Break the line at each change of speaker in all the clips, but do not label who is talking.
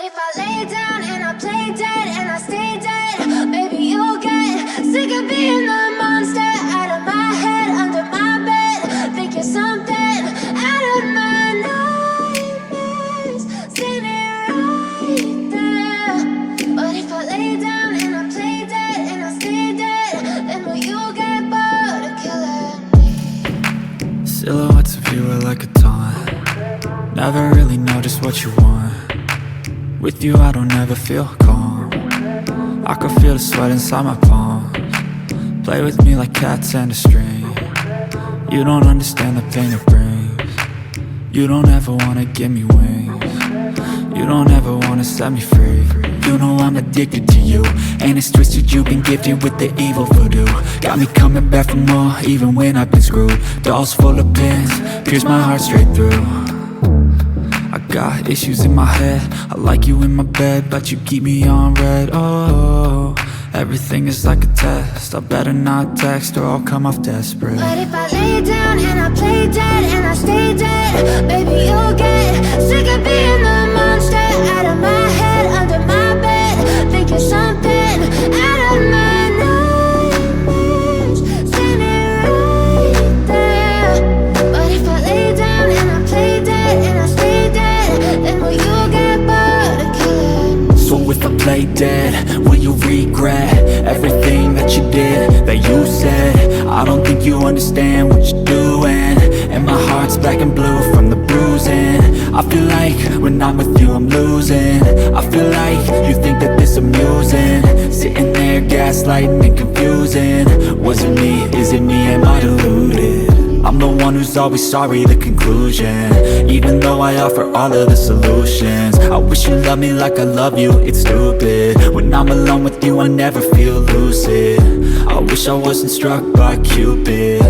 if I lay down and I play dead and I stay dead, maybe you'll get sick of being the monster out of my head, under my bed. Think you're something out of my nightmares, standing right there. But if I lay down and I play dead and I stay dead, then will you get bored of killing me?
Silhouettes of you are like a taunt. Never really know just what you want. With you I don't ever feel calm. I can feel the sweat inside my palms. Play with me like cats and a string. You don't understand the pain it brings. You don't ever wanna give me wings. You don't ever wanna set me free. You know I'm addicted to you, and it's twisted, you've been gifted with the evil voodoo. Got me coming back for more, even when I've been screwed. Dolls full of pins, pierce my heart straight through. I got issues in my head, I like you in my bed, but you keep me on red. Oh, everything is like a test, I better not text or I'll come off desperate.
But if I lay down and I play dead and I stay dead, baby you'll get sick of being the monster out of my head, under my bed. Think you're something out of my nightmares, standing right there. But if I lay down and I play dead and I stay dead, then will you get bored of killing me?
So if I play dead, will you regret everything that you did, that you said? I don't think you understand what you're doing, and my heart's black and blue from the bruising. I feel like when I'm with you I'm losing. I feel like you think that this amusing, sitting there gaslighting and confusing. Was it me? Is it me? Am I deluded? I'm the one who's always sorry, the conclusion, even though I offer all of the solutions. I wish you loved me like I love you, it's stupid. When I'm alone with you I never feel lucid. I wish I wasn't struck by Cupid.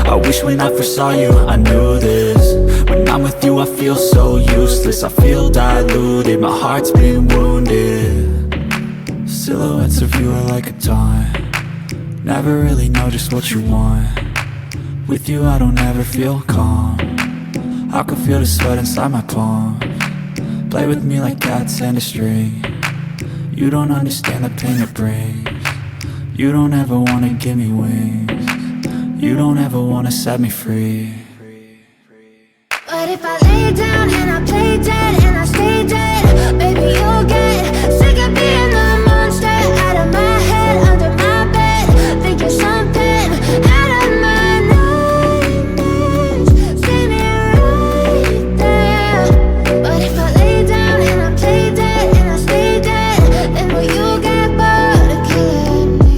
I wish when I first saw you I knew this. When I'm with you I feel so useless, I feel diluted, my heart's been wounded. Silhouettes of you are like a taunt. Never really know just what you want. With you I don't ever feel calm. I can feel the sweat inside my palms. Play with me like cats and a string. You don't understand the pain it brings. You don't ever wanna give me wings. You don't ever wanna set me free.
But if I lay down and I play dead and I stay dead, baby you'll get sick of being the monster out of my head, under my bed. Think you're something out of my nightmares, standing right there. But if I lay down and I play dead and I stay dead, then will you get bored of killing me?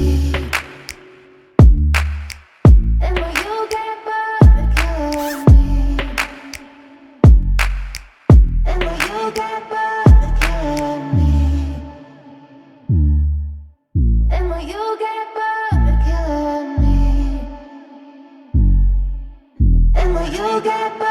Then will you get bored of killing me? And will you get bored of killing me? And will you get bored of killing me? And will you get bored?